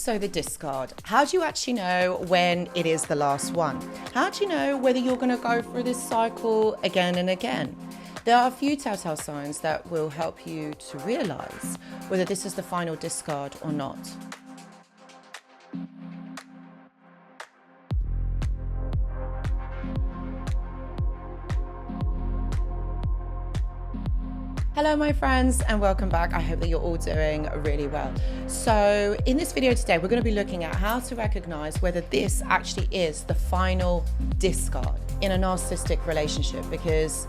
So the discard, how do you actually know when it is the last one? How do you know whether you're going to go through this cycle again and again? There are a few telltale signs that will help you to realize whether this is the final discard or not. Hello my friends and welcome back. I hope that you're all doing really well. So in this video today, we're going to be looking at how to recognize whether this actually is the final discard in a narcissistic relationship, because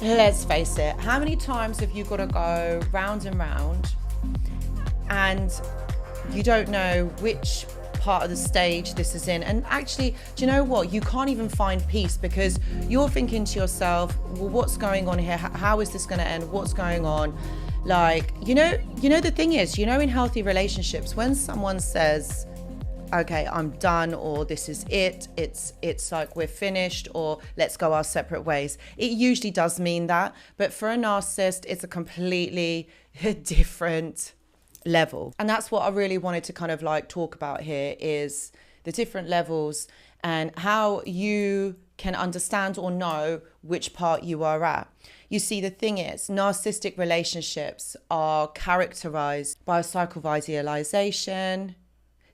let's face it, how many times have you got to go round and round and you don't know which part of the stage this is in? And actually, do you know what? You can't even find peace because you're thinking to yourself, well, what's going on here? How is this going to end? What's going on? Like, you know, the thing is, in healthy relationships, when someone says, okay, I'm done, or this is it, it's like we're finished, or let's go our separate ways, it usually does mean that. But for a narcissist, it's a completely different level. And that's what I really wanted to kind of like talk about here, is the different levels and how you can understand or know which part you are at. You see, the thing is, narcissistic relationships are characterized by a cycle of idealization,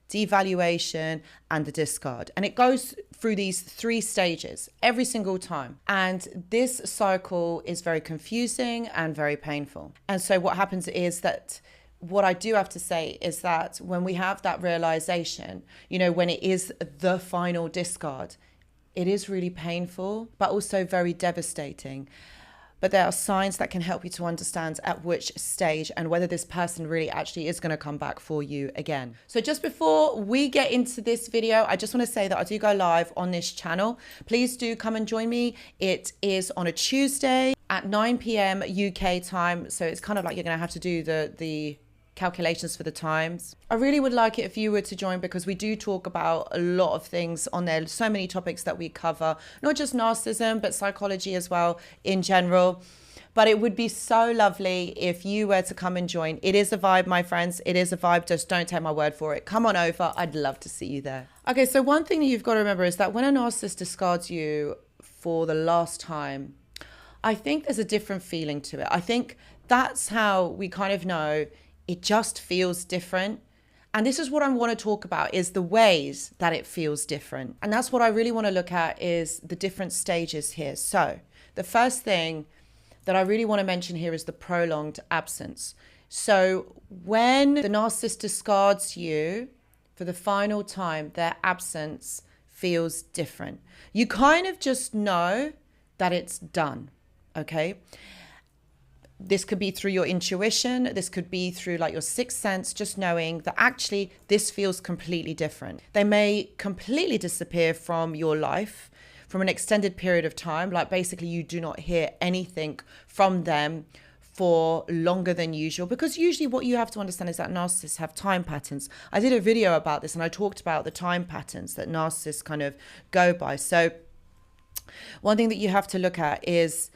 devaluation, and the discard. And it goes through these three stages every single time. And this cycle is very confusing and very painful. And so what happens is that what I do have to say is that when we have that realization, when it is the final discard, it is really painful, but also very devastating. But there are signs that can help you to understand at which stage and whether this person really actually is going to come back for you again. So just before we get into this video, I just want to say that I do go live on this channel. Please do come and join me. It is on a Tuesday at 9 p.m. UK time. So it's kind of like you're going to have to do the calculations for the times. I really would like it if you were to join, because we do talk about a lot of things on there. So many topics that we cover, not just narcissism, but psychology as well in general. But it would be so lovely if you were to come and join. It is a vibe, my friends. It is a vibe. Just don't take my word for it. Come on over. I'd love to see you there. Okay, so one thing that you've got to remember is that when a narcissist discards you for the last time, I think there's a different feeling to it. I think that's how we kind of know it just feels different. And this is what I want to talk about, is the ways that it feels different. And that's what I really want to look at, is the different stages here. So the first thing that I really want to mention here is the prolonged absence. So when the narcissist discards you for the final time, their absence feels different. You kind of just know that it's done, okay? This could be through your intuition. This could be through like your sixth sense, just knowing that actually this feels completely different. They may completely disappear from your life from an extended period of time. Like basically you do not hear anything from them for longer than usual, because usually what you have to understand is that narcissists have time patterns. I did a video about this and I talked about the time patterns that narcissists kind of go by. So one thing that you have to look at is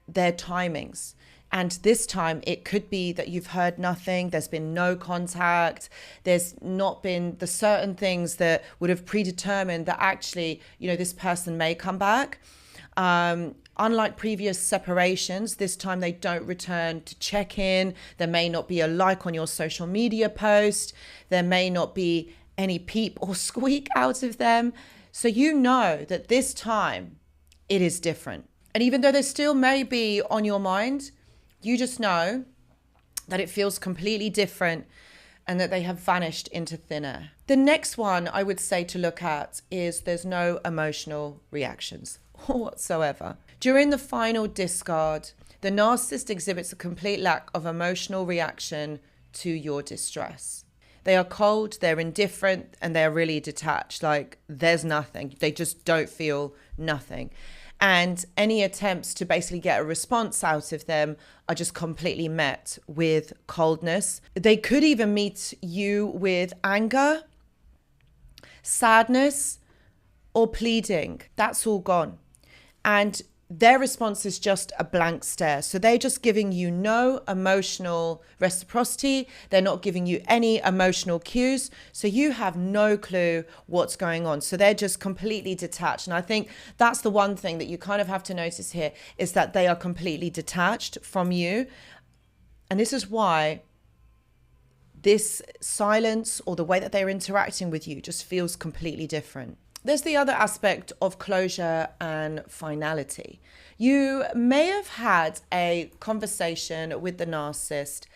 their timings. And this time it could be that you've heard nothing, there's been no contact, there's not been the certain things that would have predetermined that actually, this person may come back. Unlike previous separations, this time they don't return to check in. There may not be a like on your social media post. There may not be any peep or squeak out of them. So you know that this time it is different. And even though they still may be on your mind, you just know that it feels completely different and that they have vanished into thin air. The next one I would say to look at is there's no emotional reactions whatsoever. During the final discard, the narcissist exhibits a complete lack of emotional reaction to your distress. They are cold, they're indifferent, and they're really detached. Like there's nothing. They just don't feel nothing. And any attempts to basically get a response out of them are just completely met with coldness. They could even meet you with anger, sadness, or pleading. That's all gone. And their response is just a blank stare. So they're just giving you no emotional reciprocity. They're not giving you any emotional cues. So you have no clue what's going on. So they're just completely detached. And I think that's the one thing that you kind of have to notice here, is that they are completely detached from you. And this is why this silence or the way that they're interacting with you just feels completely different. There's the other aspect of closure and finality. You may have had a conversation with the narcissist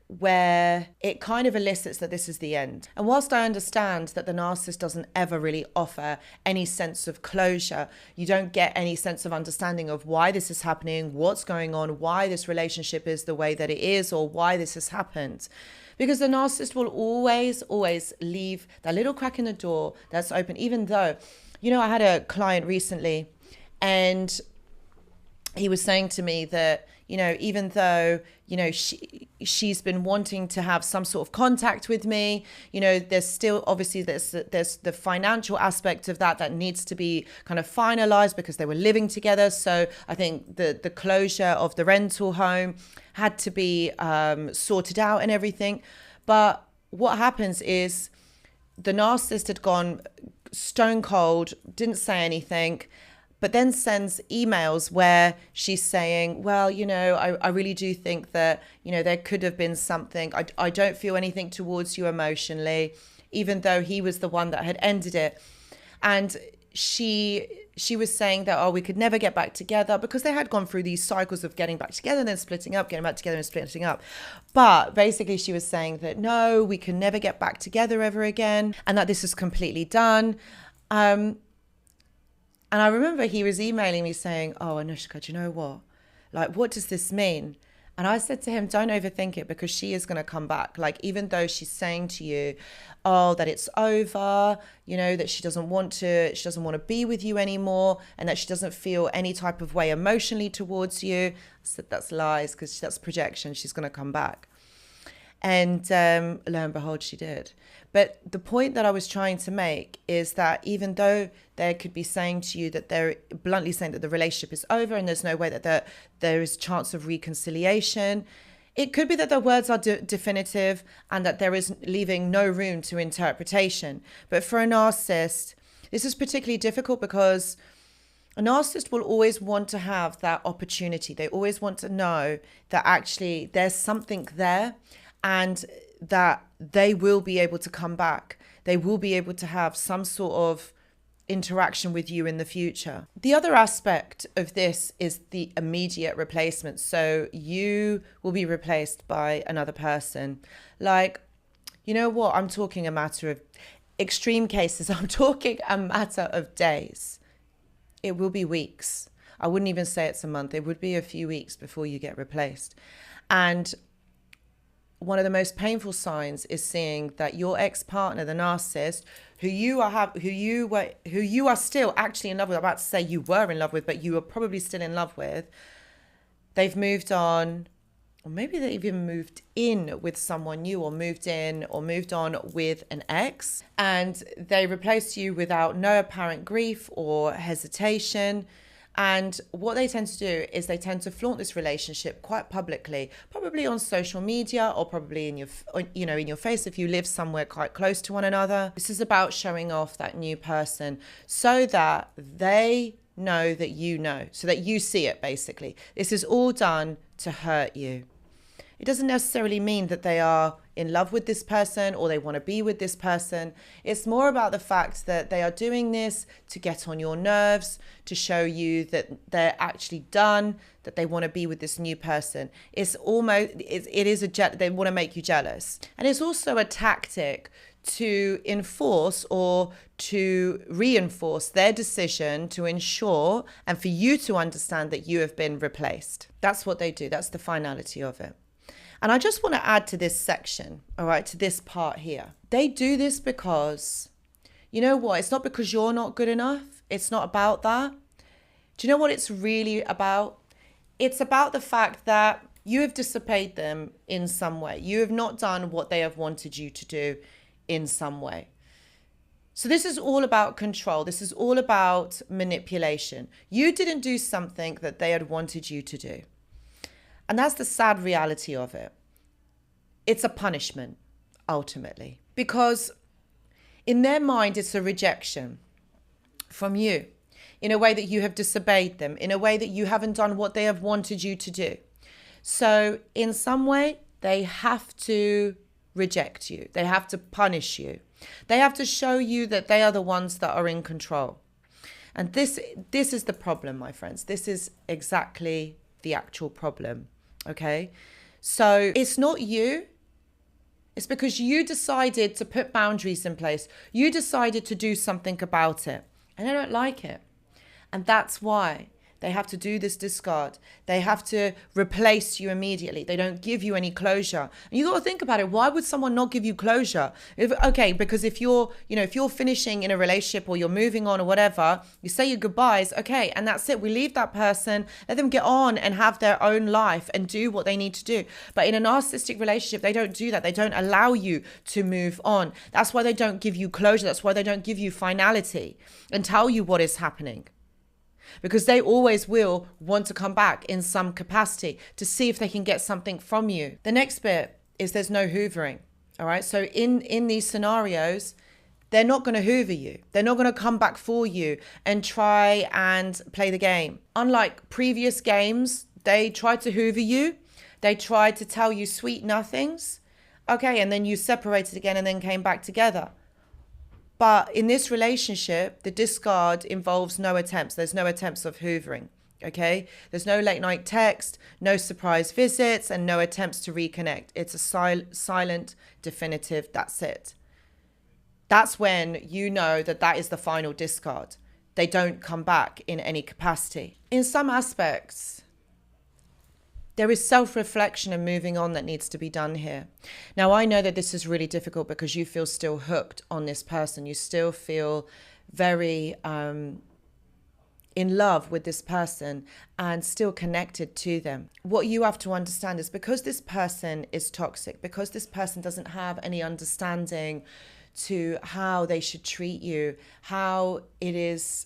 where it kind of elicits that this is the end. And whilst I understand that the narcissist doesn't ever really offer any sense of closure, you don't get any sense of understanding of why this is happening, what's going on, why this relationship is the way that it is, or why this has happened. Because the narcissist will always leave that little crack in the door that's open, even though, I had a client recently and he was saying to me that, even though, she's been wanting to have some sort of contact with me, there's still, obviously there's the financial aspect of that needs to be kind of finalized because they were living together. So I think the closure of the rental home had to be sorted out and everything. But what happens is the narcissist had gone stone cold, didn't say anything, but then sends emails where she's saying, well, I really do think that, there could have been something. I don't feel anything towards you emotionally, even though he was the one that had ended it. And she was saying that, we could never get back together, because they had gone through these cycles of getting back together and then splitting up, getting back together and splitting up. But basically she was saying that, no, we can never get back together ever again, and that this is completely done. And I remember he was emailing me saying, oh, Anoushka, do you know what? Like, what does this mean? And I said to him, don't overthink it, because she is going to come back. Like, even though she's saying to you, that it's over, that she doesn't want to be with you anymore, and that she doesn't feel any type of way emotionally towards you. I said, that's lies, because that's projection. She's going to come back. And lo and behold, she did. But the point that I was trying to make is that even though they could be saying to you that they're bluntly saying that the relationship is over and there's no way that there is a chance of reconciliation, it could be that the words are definitive and that there is leaving no room to interpretation. But for a narcissist, this is particularly difficult because a narcissist will always want to have that opportunity. They always want to know that actually there's something there, and that they will be able to come back. They will be able to have some sort of interaction with you in the future. The other aspect of this is the immediate replacement. So you will be replaced by another person. Like, I'm talking a matter of extreme cases. I'm talking a matter of days. It will be weeks. I wouldn't even say it's a month. It would be a few weeks before you get replaced. And one of the most painful signs is seeing that your ex-partner, the narcissist, who you are still actually in love with, I'm about to say you were in love with, but you are probably still in love with, they've moved on, or maybe they've even moved in with someone new, or moved on with an ex, and they replaced you without no apparent grief or hesitation. And what they tend to do is they tend to flaunt this relationship quite publicly, probably on social media, or probably in your face if you live somewhere quite close to one another. This is about showing off that new person so that they know that so that you see it, basically. This is all done to hurt you. It doesn't necessarily mean that they are in love with this person or they want to be with this person. It's more about the fact that they are doing this to get on your nerves, to show you that they're actually done, that they want to be with this new person. They want to make you jealous. And it's also a tactic to enforce or to reinforce their decision to ensure and for you to understand that you have been replaced. That's what they do. That's the finality of it. And I just want to add to this section, all right, to this part here. They do this because, you know what? It's not because you're not good enough. It's not about that. Do you know what it's really about? It's about the fact that you have disobeyed them in some way. You have not done what they have wanted you to do in some way. So this is all about control. This is all about manipulation. You didn't do something that they had wanted you to do. And that's the sad reality of it. It's a punishment, ultimately, because in their mind, it's a rejection from you in a way that you have disobeyed them, in a way that you haven't done what they have wanted you to do. So in some way, they have to reject you. They have to punish you. They have to show you that they are the ones that are in control. And this is the problem, my friends. This is exactly the actual problem. Okay? So it's not you. It's because you decided to put boundaries in place. You decided to do something about it. And they don't like it. And that's why they have to do this discard. They have to replace you immediately. They don't give you any closure. And you got to think about it. Why would someone not give you closure? Because if you're finishing in a relationship or you're moving on or whatever, you say your goodbyes, okay, and that's it. We leave that person, let them get on and have their own life and do what they need to do. But in a narcissistic relationship, they don't do that. They don't allow you to move on. That's why they don't give you closure. That's why they don't give you finality and tell you what is happening. Because they always will want to come back in some capacity to see if they can get something from you. The next bit is there's no hoovering. All right. So in these scenarios, they're not going to hoover you. They're not going to come back for you and try and play the game. Unlike previous games, they tried to hoover you. They tried to tell you sweet nothings. Okay. And then you separated again and then came back together. But in this relationship, the discard involves no attempts. There's no attempts of hoovering, okay? There's no late night text, no surprise visits, and no attempts to reconnect. It's a silent, definitive, that's it. That's when you know that that is the final discard. They don't come back in any capacity. In some aspects, there is self-reflection and moving on that needs to be done here. Now, I know that this is really difficult because you feel still hooked on this person. You still feel very in love with this person and still connected to them. What you have to understand is because this person is toxic, because this person doesn't have any understanding to how they should treat you, how it is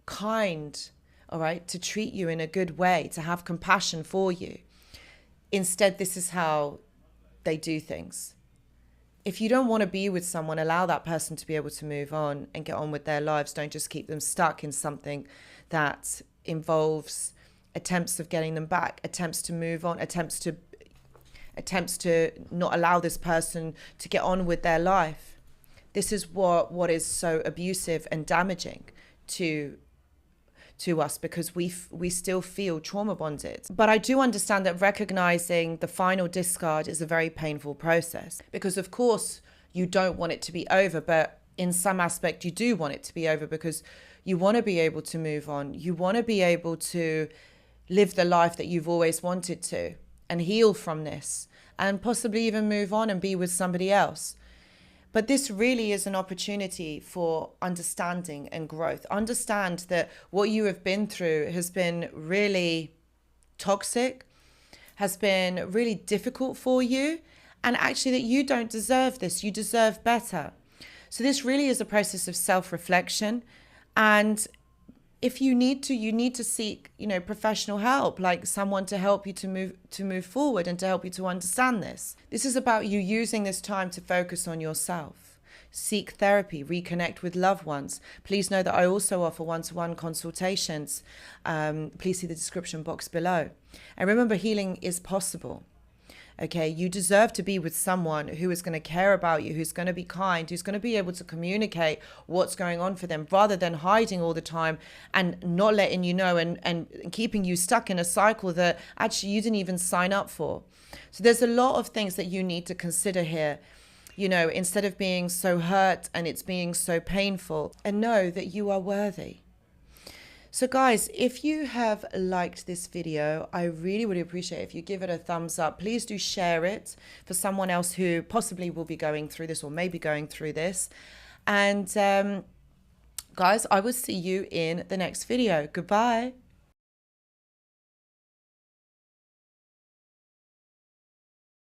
kind, all right, to treat you in a good way, to have compassion for you. Instead, this is how they do things. If you don't want to be with someone, allow that person to be able to move on and get on with their lives. Don't just keep them stuck in something that involves attempts of getting them back, attempts to move on, attempts to not allow this person to get on with their life. This is what is so abusive and damaging to us, because we still feel trauma bonded. But I do understand that recognizing the final discard is a very painful process, because of course you don't want it to be over, but in some aspect you do want it to be over, because you want to be able to move on. You want to be able to live the life that you've always wanted to and heal from this and possibly even move on and be with somebody else. But this really is an opportunity for understanding and growth. Understand that what you have been through has been really toxic, has been really difficult for you, and actually that you don't deserve this. You deserve better. So this really is a process of self-reflection. And if you need to seek, professional help, like someone to help you to move forward and to help you to understand this. This is about you using this time to focus on yourself. Seek therapy, reconnect with loved ones. Please know that I also offer one-to-one consultations. Please see the description box below. And remember, healing is possible. Okay, you deserve to be with someone who is going to care about you, who's going to be kind, who's going to be able to communicate what's going on for them, rather than hiding all the time and not letting you know and keeping you stuck in a cycle that actually you didn't even sign up for. So there's a lot of things that you need to consider here, instead of being so hurt and it's being so painful, and know that you are worthy. So guys, if you have liked this video, I really would appreciate it if you give it a thumbs up. Please do share it for someone else who possibly will be going through this or may be going through this. And guys, I will see you in the next video. Goodbye.